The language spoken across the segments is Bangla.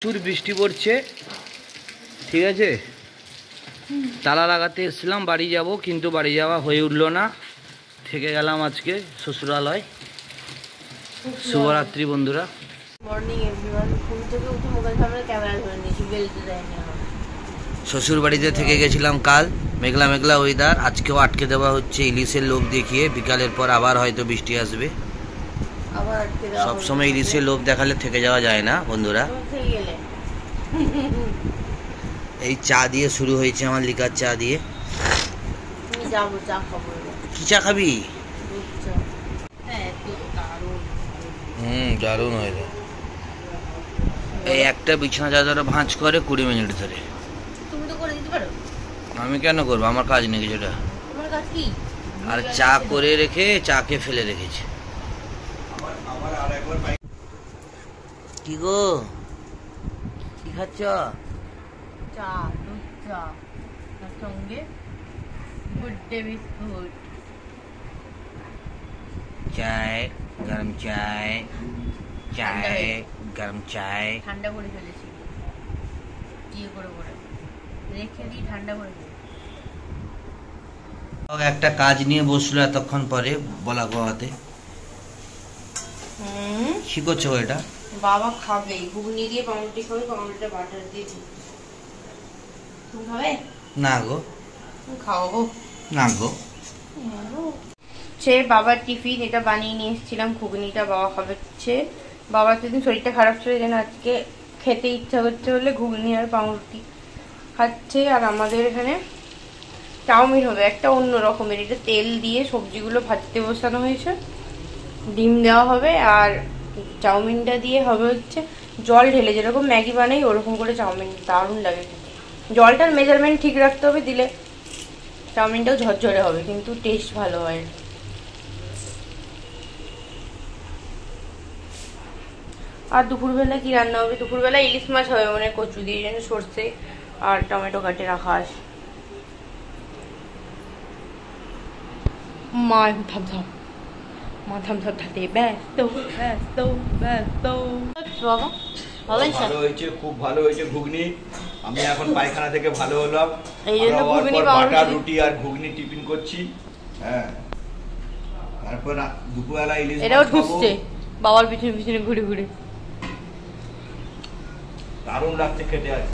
প্রচুর বৃষ্টি পড়ছে, ঠিক আছে। তালা লাগাতে এসেছিলাম, বাড়ি যাব, কিন্তু বাড়ি যাওয়া হয়ে উঠলো না, থেকে গেলাম আজকে শ্বশুরালয়। শুভরাত্রি বন্ধুরা। Morning everyone. ঘুম থেকে উঠে মোবাইল সামনে ক্যামেরা ধরে নিয়েছি, বেলতে দেয়নি আমার। শ্বশুর বাড়িতে থেকে গেছিলাম কাল, মেঘলা মেঘলা ওয়েদার। আজকেও আটকে দেওয়া হচ্ছে ইলিশের লোভ দেখিয়ে, বিকালের পর আবার হয়তো বৃষ্টি আসবে। আবার আটকে দেওয়া হবে। সবসময় ইলিশের লোভ দেখালে থেকে যাওয়া যায় না বন্ধুরা। থেকে গেলে এই চা দিয়ে শুরু হয়েছে আমার, লিকার চা দিয়ে। আমি যাবো চা খাবো। কি চা খাবি? দুধ চা। হ্যাঁ, তো দারুণ। দারুণ হয়েছে। এই একটা বিছানা চাদর ভাঁজ করে 20 মিনিট ধরে। তুমি তো করে দিতে পারো। আমি কেন করবো? আমার কাজ নেই কিছুটা। তোমার কাজ কি? আর চা করে রেখে চাকে ফেলে রেখেছে। কি গো, কি খাচ্ছ? চা, দুধ চা, তার সঙ্গে গুড ডে বিস্কুট। চায়, গরম চায়, চায় গরম চায়। ঠান্ডা করে ফেলেছি, ইয়ে করে করে রেখে দিই, ঠান্ডা করে ফেলেছি। একটা কাজ নিয়ে বসলো এতক্ষণ পরে বলা গোয়াতে। কি করছো এটা? বাবা খাবে ঘুগনি দিয়ে, পাউরুটি খাবে, পাউরুটিটা বাটার দিয়ে দিই। তুমি খাবে? না গো। খাওয়াবো না গো। সে বাবার টিফিন এটা বানিয়ে নিয়ে এসেছিলাম, ঘুগনিটা বাবা খাচ্ছে। বাবার সেদিন শরীরটা খারাপ ছিল, যেন আজকে খেতে ইচ্ছা করছে বলে ঘুগনি আর পাউরুটি খাচ্ছে। আর আমাদের এখানে চাউমিন হবে, একটা অন্য রকমের। এটা তেল দিয়ে সবজিগুলো ভাজতে বসানো হয়েছে, ডিম দেওয়া হবে, আর চাউমিনটা দিয়ে হবে হচ্ছে জল ঢেলে, যেরকম ম্যাগি বানাই ওরকম করে চাউমিন। দারুণ লাগে খেতে। জলটার মেজারমেন্ট ঠিক রাখতে হবে, দিলে চাউমিনটাও ঝরঝরে হবে, কিন্তু টেস্ট ভালো হয়। আর দুপুরবেলা কি রান্না হবে? দুপুরবেলা ইলিশ মাছ হবে, মানে কচু দিয়ে, যেন সর্ষে আর টমেটো কাটে রাখা আছে। মা ধাপ ধাতে ব্যস্ত ব্যস্ত ব্যস্ত। বাবা ভালো হয়েছে, খুব ভালো হয়েছে ঘুগনি। আমি এখন পায়খানা থেকে ভালো হলাম, এই জন্য ঘুগনি বাটার রুটি আর ঘুগনি টিফিন করছি। হ্যাঁ, তারপর দুপুরবেলা ইলিশ এটাও ঢুকছে বাবার পিছনে পিছনে ঘুরে ঘুরে। দারুণ লাগছে খেতে। আছে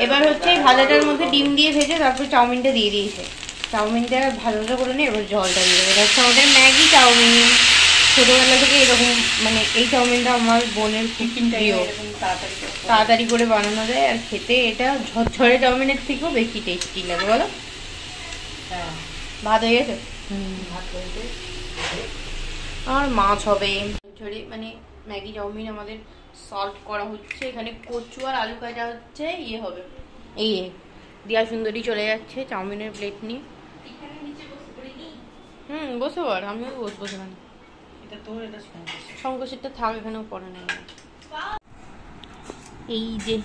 এবার হচ্ছে ভাজাটার মধ্যে ডিম দিয়ে ভেজে তারপর চাউমিনটা দিয়ে দিয়েছে। চাউমিনটা ভালোটা করে নিয়ে এবার জলটা দিয়ে দেবে। এটা হচ্ছে আমাদের ম্যাগি চাউমিন। ছোটবেলা থেকে এরকম, মানে এই চাউমিনটা আমার বোনের খুব প্রিয়। তাড়াতাড়ি করে বানানো যায়, আর খেতে এটা ঝরঝরে চাউমিনের থেকেও বেশি টেস্টি লাগে, বলো? হ্যাঁ। ভাত হয়ে গেছে? ভাত হয়েছে। আর মাছ হবে ঝরে, মানে ম্যাগি চাউমিন আমাদের সলভ করা হচ্ছে। এখানে কচু আর আলু কাটা হচ্ছে, ইয়ে হবে। এই দিয়া সুন্দরী চলে যাচ্ছে চাউমিনের প্লেট নিয়ে। বসে পড়, আমিও বসবো সেখানে। সংকোচেরটা থাক, এখানেও পড়ে নেই। এই যে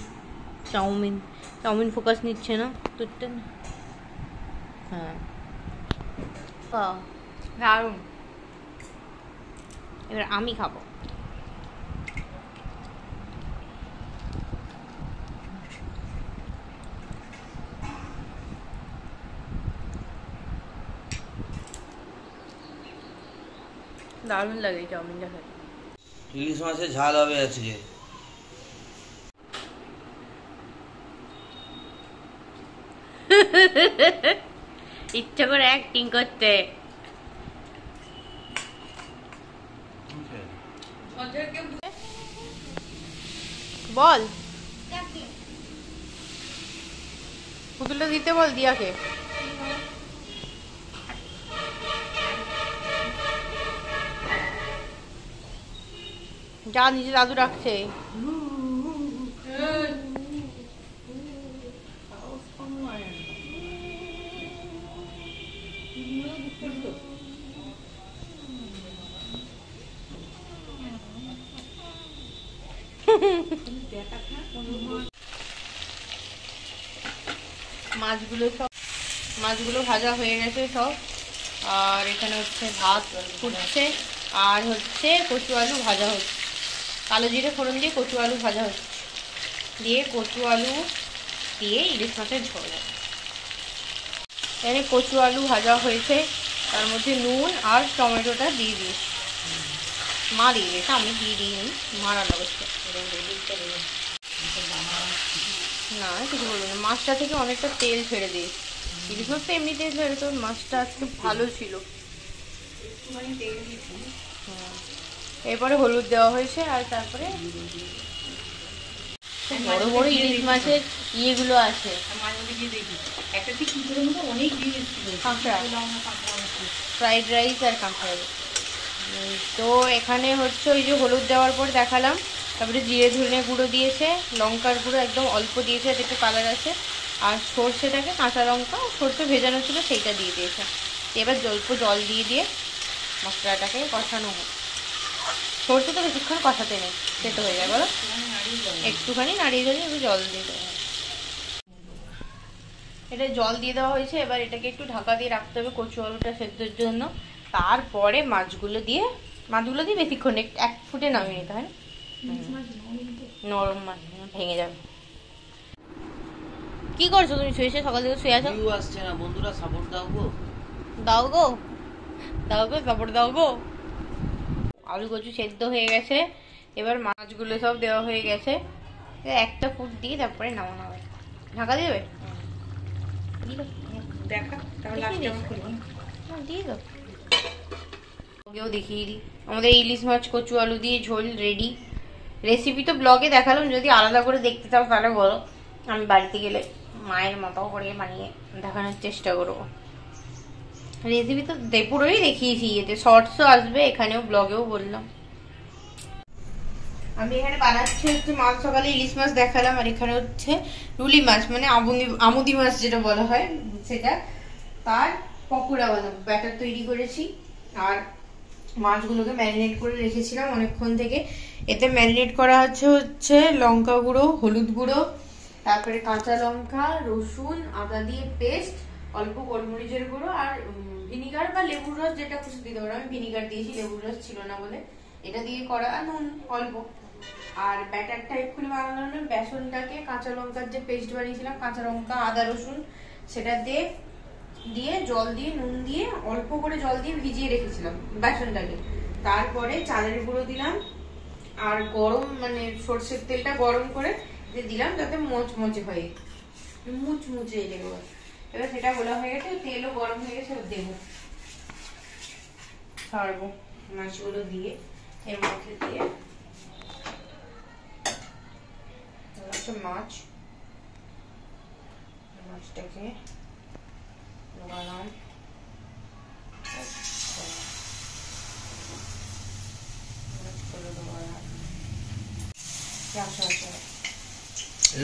চাউমিন, চাউমিন ফোকাস নিচ্ছে না তোরটা। হ্যাঁ, দারুণ। এবার আমি খাবো। দারুণ লাগে চাউমিনটা খেতে। ইলিশ মাছের ঝাল হবে আজকে। ইচ্ছা করে অ্যাক্টিং করতে। বল পুতুলটা দিতে বল দিয়াকে। যা, নিজে দাদু রাখছে। মাছগুলো ভাজা হয়ে গেছে সব। আর এখানে হচ্ছে ভাত ফুটছে, আর হচ্ছে কচু আলু ভাজা হচ্ছে, কালো জিরে ফোড়ন দিয়ে কচু আলু ভাজা হচ্ছে, দিয়ে কচু আলু দিয়ে ইলিশ মাছের ঝোল। এখানে কচু আলু ভাজা হয়েছে, তার মধ্যে নুন আর টমেটোটা দিয়ে দিয়েছি, মা দিয়ে দিয়েছে, আমি দিয়ে দিইনি, মা রান্না করছে। না কিছু বলবো না, মাছটা থেকে অনেকটা তেল ছেড়ে দিয়েছি, ইলিশ মাছ তো এমনি তেল ছেড়ে, তো মাছটা আজকে ভালো ছিল। এরপরে হলুদ দেওয়া হয়েছে, আর তারপরে বড় বড় ইলিশ মাছের ইয়েগুলো আছে, ফ্রাইড রাইস আর কাঁকড়া। তো এখানে হচ্ছে ওই যে হলুদ দেওয়ার পর দেখালাম, তারপরে জিরে ধনে গুঁড়ো দিয়েছে, লঙ্কার গুঁড়ো একদম অল্প দিয়েছে, যাতে একটু কালার আছে, আর সর্ষেটাকে কাঁচা লঙ্কা সর্ষে ভেজানো ছিল সেইটা দিয়ে দিয়েছে। এবার অল্প জল দিয়ে দিয়ে মশলাটাকে কষানো হয়, সর্ষে তো বেশিক্ষণ কষাতে নেই, সেটা হয়ে যায় বলো, একটুখানি নাড়িয়ে দিয়ে একটু জল দিয়ে দেওয়া হয়। এটা জল দিয়ে দেওয়া হয়েছে, এবার এটাকে একটু ঢাকা দিয়ে রাখতে হবে কচু আলুটা সেদ্ধর জন্য। তারপরে মাছগুলো দিয়ে বেশিক্ষণ এক ফুটে নামিয়ে নিতে হয়, নরম মাছ ভেঙে যাবে। কি করছো তুমি? শুয়েছো, সকাল থেকে শুয়ে আছো? আসছে না বন্ধুরা, সাপোর্ট দাও গো, দাও গো, দাও গো, সাপোর্ট দাও গো। আলু কচু সেদ্ধ হয়ে গেছে, এবার মাছগুলো সব দেওয়া হয়ে গেছে, একটা ফুট দিয়ে তারপরে নামানো হবে। ঢাকা দিয়ে দেবে? দিয়ে দাও, ওকেও দেখিয়ে দিই। আমাদের ইলিশ মাছ কচু আলু দিয়ে ঝোল রেডি। রেসিপি তো ব্লগে দেখালাম, যদি আলাদা করে দেখতে চাও তাহলে বলো, আমি বাড়িতে গেলে মায়ের মতো করে বানিয়ে দেখানোর চেষ্টা করবো। রেসিপি তো পুরোই দেখিয়েছি, এতে শর্টসও আসবে, এখানেও ব্লগেও বললাম। আমি এখানে বানাচ্ছি হচ্ছে মাছ, সকালে ইলিশ মাছ দেখালাম, আর এখানে হচ্ছে রুলি মাছ, মানে আমুদি মাছ যেটা বলা হয় সেটা, তার পকোড়া বানাবো। ব্যাটার তৈরি করেছি, আর মাছগুলোকে ম্যারিনেট করে রেখেছিলাম অনেকক্ষণ থেকে। এতে ম্যারিনেট করা হচ্ছে লঙ্কা গুঁড়ো, হলুদ গুঁড়ো, তারপরে কাঁচা লঙ্কা, রসুন, আদা দিয়ে পেস্ট, অল্প গোলমরিচের গুঁড়ো, আর ভিনিগার বা লেবুর রস যেটা খুশি দিতে পারো। আমি ভিনিগার দিয়েছি, লেবুর রস ছিল না বলে। এটা দিয়ে করা, আর নুন অল্প। আর ব্যাটারটা এক্ষুনি বানানো হলো, বেসনটাকে কাঁচা লঙ্কার যে পেস্ট বানিয়েছিলাম, কাঁচা লঙ্কা, আদা, রসুন, সেটা দিয়ে জল দিয়ে নুন দিয়ে অল্প করে জল দিয়ে ভিজিয়ে রেখেছিলাম বেসনটাকে। তারপরে চালের গুঁড়ো দিলাম, আর গরম মানে সর্ষের তেলটা গরম করে দিলাম, যাতে মচমচে হয়, মুচমুচে এগুলো। এবার সেটা বলা হয়ে গেছে, তেলও গরম হয়ে গেছে, দেবো, ছাড়বো মাছগুলো দিয়ে এর মধ্যে দিয়ে। মাছটাকে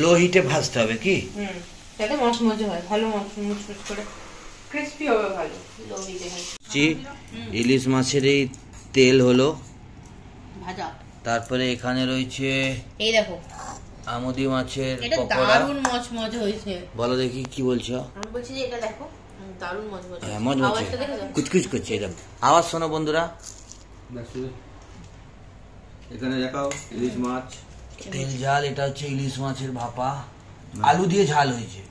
লো হিটে ভাজতে হবে কি? যাতে মচমচে হয়, ভালো মুচমুচ করে ক্রিস্পি হবে, ভালো লো হিটে ভাজছি। ইলিশ মাছের এই তেল হলো ভাজা, তারপরে এখানে রয়েছে এই দেখো আমুদি মাছের পকোড়া, দারুণ মচমচে হয়েছে। বলো দেখি কি বলছো? আমি বলছি যে এটা দেখো দারুণ মচমচে, মচমচে কুচকুচ করছে, এরকম আওয়াজ শোনো বন্ধুরা। এখানে দেখাও ইলিশ মাছ তেল ঝাল, এটা হচ্ছে ইলিশ মাছের ভাপা, আলু দিয়ে ঝাল হয়েছে,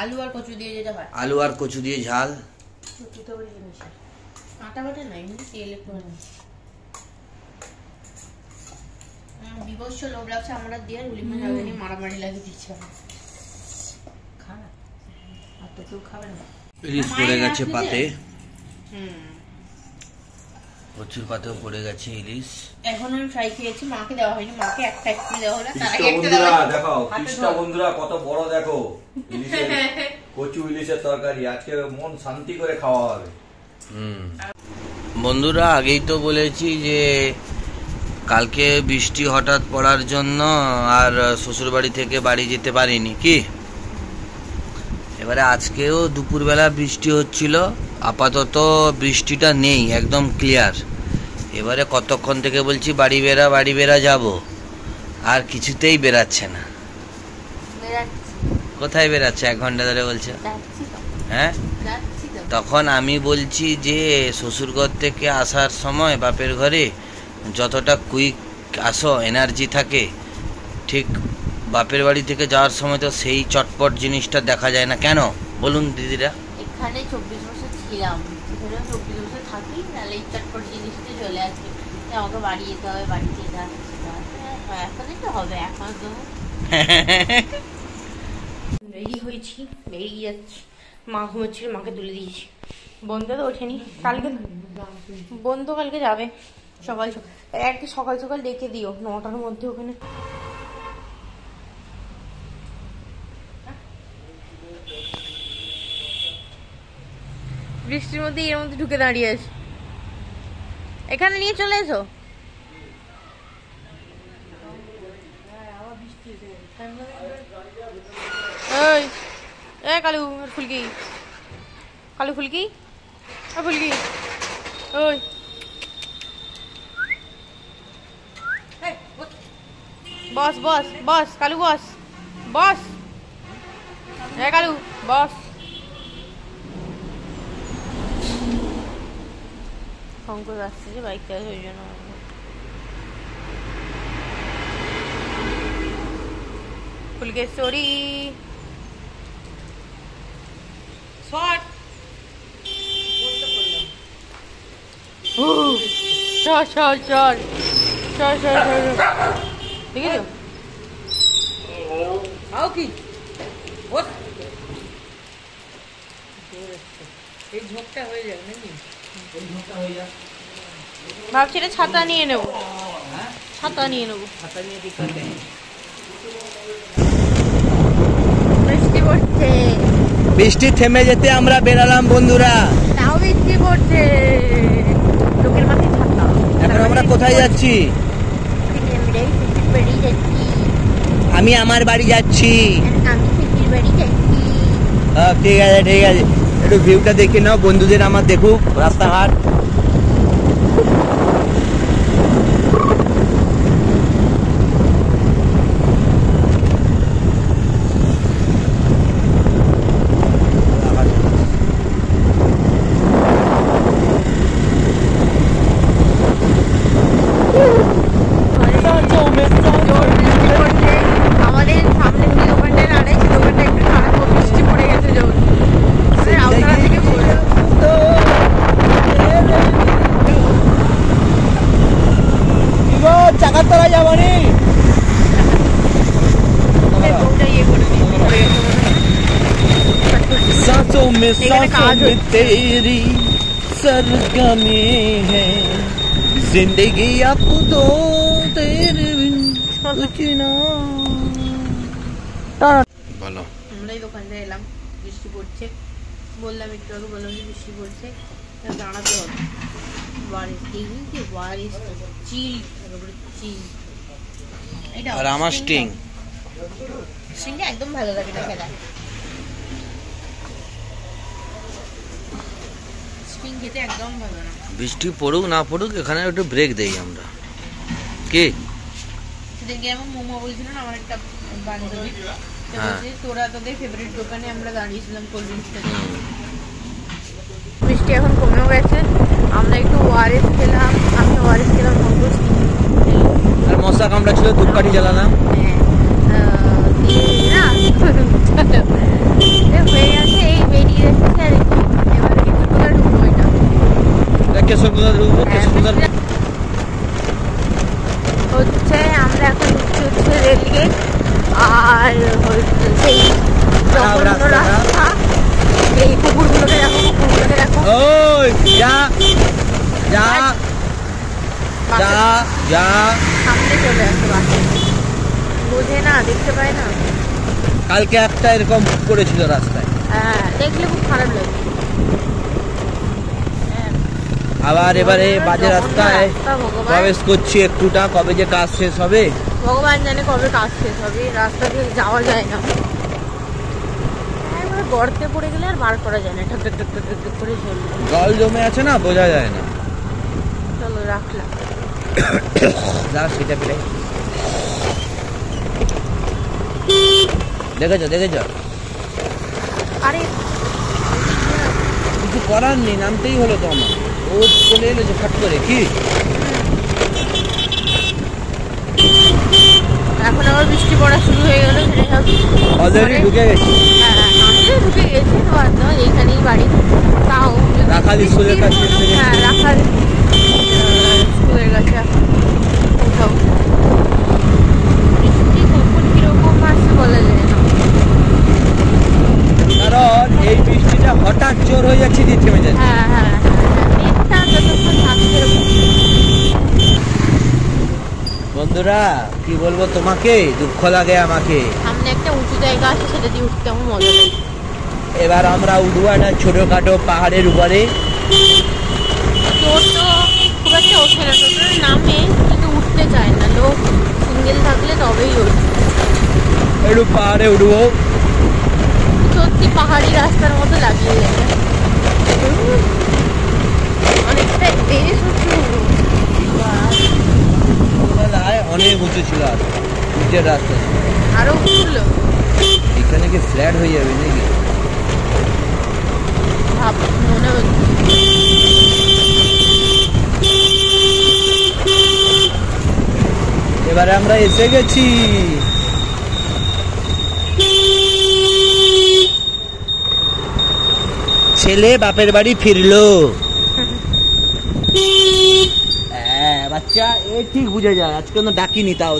আলু আর কচু দিয়ে যেটা হয়, আলু আর কচু দিয়ে ঝাল। আটা বাটা নাই, তেল একটু বিভৎস লোভ লাগছে, আমরা দিয়ে রুলি মাছ আগে মারামারি লাগিয়ে দিচ্ছে। খানা আর তো কেউ খাবে না। ইলিশ পড়ে গেছে পাতে, প্রচুর পাতেও পড়ে গেছে ইলিশ। এখন আমি ফ্রাই খেয়েছি, মাকে দেওয়া হয়নি, মাকে একটা একটু দেওয়া হলো। তার আগে একটা বন্ধুরা দেখাও, পিসটা বন্ধুরা কত বড় দেখো, ইলিশের কচু ইলিশের তরকারি, আজকে মন শান্তি করে খাওয়া হবে। বন্ধুরা আগেই তো বলেছি যে কালকে বৃষ্টি হঠাৎ পড়ার জন্য আর শ্বশুরবাড়ি থেকে বাড়ি যেতে পারিনি কি। এবারে আজকেও দুপুরবেলা বৃষ্টি হচ্ছিল, আপাতত বৃষ্টিটা নেই, একদম ক্লিয়ার। এবারে কতক্ষণ থেকে বলছি বাড়ি বেরা যাব, আর কিছুতেই বেরাচ্ছে না। কোথায় বেরাচ্ছে? 1 ঘন্টা ধরে বলছে। হ্যাঁ তখন আমি বলছি যে শ্বশুরঘর থেকে আসার সময় বাপের ঘরে যতটা কুইক আসো এনার্জি থাকে, ঠিক বাপের বাড়ি থেকে যাওয়ার সময় তো সেই চটপট জিনিসটা দেখা যায় না। কেন বলুন দিদিরা? এখানে 24 বছর ছিলাম, এখানেও 24 বছর থাকি, নাহলে এই চটপট জিনিসটা চলে আসবে যে আমাকে বাড়ি যেতে হবে, বাড়িতে এটা আছে, সেটা আছে। এখনই তো হবে, এখন তো রেডি হয়েছি, বেরিয়ে যাচ্ছি। মা ঘুমোচ্ছিল, মাকে তুলে দিয়েছি। বন্ধু তো ওঠেনি, কালকে বন্ধু কালকে যাবে সকাল সকাল। একটা সকাল সকাল ডেকে দিও, 9টার মধ্যে ওখানে। বৃষ্টির মধ্যে এর মধ্যে ঢুকে দাঁড়িয়ে আছে। এখানে নিয়ে চলে এসো। ওই এ কালু আর ফুলকি, কালু ফুলকি আর ফুলকি, ওই বস বস বস কালু বস বস, এ কালু বস। শঙ্কর আসছে যে বাইকটা, ওই জন্য ফুলকেশ্বরী শর্ট চল চল চল চল চল চল, দেখেছো খাও কি ওঠ, এই ঝোঁকটা হয়ে যাবে নাকি? ভাবছি এটা ছাতা নিয়ে নেবো, ছাতা নিয়ে নেবো। ছাতা নিয়ে কি করবে? বৃষ্টি পড়ছে, বৃষ্টি থেমে যেতে আমরা বেরালাম বন্ধুরা। তাও বৃষ্টি পড়ছে, লোকের মাথায় ছাতা। এখন আমরা কোথায় যাচ্ছি? বেরিয়ে যাচ্ছি, আমি আমার বাড়ি যাচ্ছি। আমি পিসির বাড়ি যাচ্ছি। ঠিক আছে ঠিক আছে, একটু ভিউটা দেখে নাও, বন্ধুদের আমার দেখুক রাস্তাঘাট। আমাদের সামনে যে দোকানটা দাঁড়ায়, সেই দোকানটা একটু খারাপ, বৃষ্টি পড়ে গেছে যখন রাউতারা থেকে পড়লো। চাকার তলায় যাবনি। বউটা ইয়ে করে নিয়েছে। सांसों में এখানে কাজ सांसों में হচ্ছে। तेरी सरगमी है जिंदगी अब तो तेरे बिन कुछ ना। বলো। আমরা এই দোকানটায় এলাম, বৃষ্টি পড়ছে, বললাম একটু আগে, বললাম যে বৃষ্টি পড়ছে, দাঁড়াতে হবে। বারিশ দেখি যে বারিশ চিল, চিল। এটা আর আমার স্টিং, স্টিংটা একদম ভালো লাগে না খেলা। স্টিং খেতে একদম ভালো না। বৃষ্টি পড়ুক না পড়ুক এখানে একটু ব্রেক দেই আমরা, কি? সেদিনকে আমার মোমো বলছিল না, আমার একটা বান্ধবী, তো হ্যাঁ। বলছে তোরা তোদের ফেভারিট দোকানে আমরা দাঁড়িয়েছিলাম কোল্ড ড্রিঙ্কসটা। বৃষ্টি এখন কমেও গেছে, আমরা একটু ওআরএস খেলাম, আমি ওআরএস খেলাম, মঙ্গল আর মশা কামড়া ছিল, ধূপকাঠি জ্বালালাম। হয়ে গেছে, এই বেরিয়ে এসেছে আর কি। এবার কেশরপুরা ঢুকবো, এটা কেশরপুরা ঢুকবো, কেশরপুরা হচ্ছে আমরা এখন ঢুকছি হচ্ছে রেলগেট, আর হচ্ছে সেই জঘন্য রাস্তা। এই কুকুরগুলোকে দেখো, কুকুরগুলোকে দেখো। ওই যা যা যা যা, সামনে চলে আসে বাসে, বোঝে না, দেখতে পায় না। কালকে একটা এরকম করেছিল রাস্তায়, হ্যাঁ, দেখলে খুব খারাপ লাগে। আবার এবারে বাজে রাস্তায় প্রবেশ করছি, একটুটা কবে যে কাজ শেষ হবে ভগবান জানে কবে কাজ শেষ হবে, রাস্তা দিয়ে যাওয়া যায় না। একবার গর্তে পড়ে গেলে আর বার করা যায় না, ঠক ঠক ঠক ঠক ঠক করে চলবে। জল জমে আছে না, বোঝা যায় না। চলো রাখলাম। যা সেটা পেলে দেখেছো দেখেছো, আরে কিছু করার নেই, নামতেই হলো তো আমার। ও চলে এলো যে ফট করে, কি এখন আবার বৃষ্টি পড়া শুরু হয়ে গেল, অলরেডি ঢুকে গেছি। হ্যাঁ ঢুকে গেছি, বাদ দাও, এইখানেই বাড়ি। তাও রাখাল স্কুলের কাছে এসে গেছি। হ্যাঁ রাখাল স্কুলের কাছে এখন কোথাও বৃষ্টি কখন কিরকম আসছে বলা যায় না। কারণ এই বৃষ্টিটা হঠাৎ জোর হয়ে যাচ্ছে, দিয়ে থেমে যাচ্ছে। হ্যাঁ হ্যাঁ মেঘটা যতক্ষণ থাকছে বন্ধুরা কি বলবো তোমাকে, দুঃখ লাগে আমাকে। সামনে একটা উঁচু জায়গা আছে, সেটা দিয়ে উঠতে আমার মজা লাগে। এবার আমরা উঠবো একটা ছোটখাটো পাহাড়ের উপরে। টোটো খুব একটা ওঠে না, টোটোর নামে কিন্তু উঠতে চায় না লোক, সিঙ্গেল থাকলে তবেই ওঠে। একটু পাহাড়ে উঠবো। সত্যি পাহাড়ি রাস্তার মতো লাগিয়ে গেছে, অনেকটা বেশ উঁচু। ছোটবেলায় অনেক উঁচু ছিল, আর নিচের রাস্তা ছিল। আরো উঠলো, এখানে কি ফ্ল্যাট হয়ে যাবে নাকি? ভাব মনে হচ্ছে। এবারে আমরা এসে গেছি। ছেলে বাপের বাড়ি ফিরলো। হ্যাঁ বাচ্চা, এ ঠিক বুঝে যায়, আজকে না ডাকিনি তাও।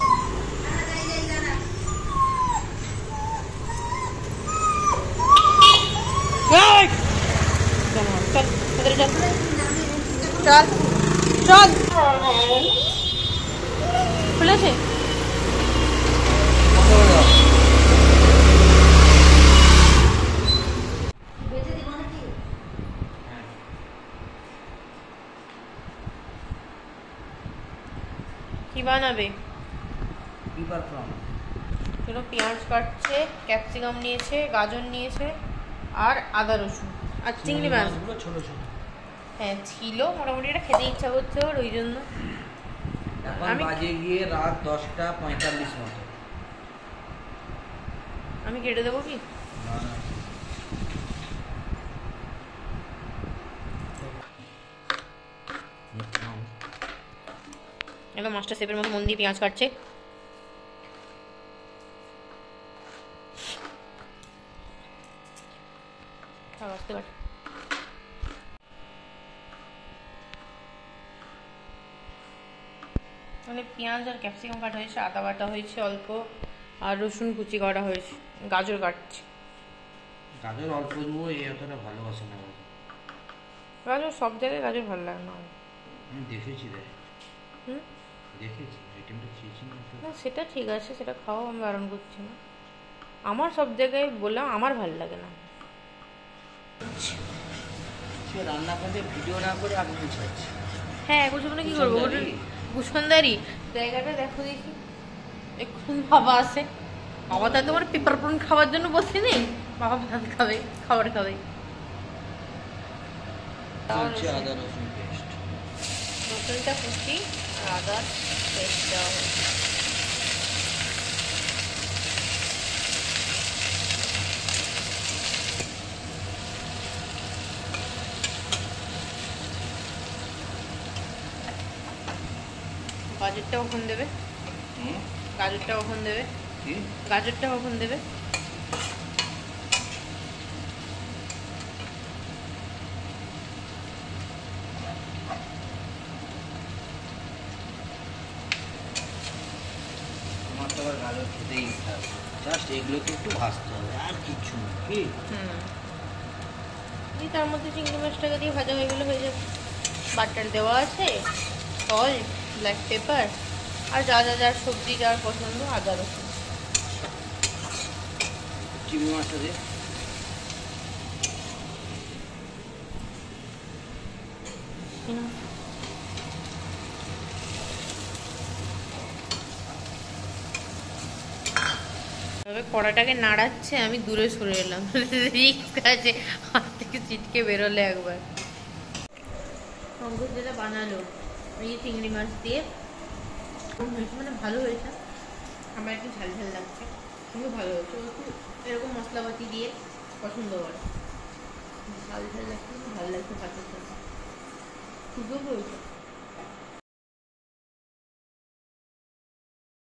চল চল খুলেছে। কি বানাবে? চলো, পেঁয়াজ কাটছে, ক্যাপসিকাম নিয়েছে, গাজর নিয়েছে, আর আদা রসুন, আর চিংড়ি মাছ। হ্যাঁ ছিল, মোটামুটি এটা খেতে ইচ্ছা করছে ওর, ওই জন্য। এখন বাজে গিয়ে রাত 10:45 মতো। আমি কেটে দেবো কি? একদম মাস্টার শেফের মতো মন দিয়ে পেঁয়াজ কাটছে। আসতে পারে। মানে পেঁয়াজ আর ক্যাপসিকাম কাটা হয়েছে, আদা বাটা হয়েছে অল্প, আর রসুন কুচি করা হয়েছে, গাজর কাটছে। গাজর অল্প দেবো, এই অতটা ভালোবাসে না গাজর সব জায়গায় গাজর ভালো লাগে না। আমি দেখেছি রে, হুম, দেখেছি আইটেমটা খেয়েছি না। না সেটা ঠিক আছে, সেটা খাও, আমি বারণ করছি না। আমার সব জায়গায় বললাম আমার ভালো লাগে না। সে রান্না করতে ভিডিও না করে আগুন ছাড়ছে। হ্যাঁ এখন মানে কি করবো, কুসুমদারি জায়গাটা দেখো দেখি, এক্ষুনি বাবা আসে। বাবা তাই তোমার পেপার প্রন খাওয়ার জন্য বসে নেই, বাবা ভাত খাবে, খাবার খাবে। আদা রসুন পেস্ট, রসুনটা কুচি আর আদা পেস্ট দেওয়া হয়। গাজরটা কখন দেবে? গাজরটা কখন দেবে? গাজরটা কখন দেবে? আমার তো আবার গাজর খেতেই ইচ্ছা আছে, জাস্ট এগুলোকে একটু ভাজতে হবে, আর কিচ্ছু না। কি তার মধ্যে চিংড়ি মাছটাকে দিয়ে ভাজা হয়ে গেলে হয়ে যাবে। বাটার দেওয়া আছে, সল্ট, ব্ল্যাক পেপার, আর যা যা যার সবজি যার পছন্দ, আদা রসুন। চিংড়ি মাছটা দিয়ে কড়াটাকে নাড়াচ্ছে, আমি দূরে সরে এলাম, রিস্ক আছে হাত থেকে চিটকে বেরোলে একবার। পঙ্কজ যেটা বানালো এই চিংড়ি মাছ দিয়ে মানে ভালো হয়েছে, আমার একটু ঝাল ঝাল লাগছে, কিন্তু ভালো হয়েছে। একটু এরকম মশলাপাতি দিয়ে পছন্দ করে, ঝাল ঝাল লাগছে। ভালো লাগছে ভাতের সাথে সুন্দর করেছে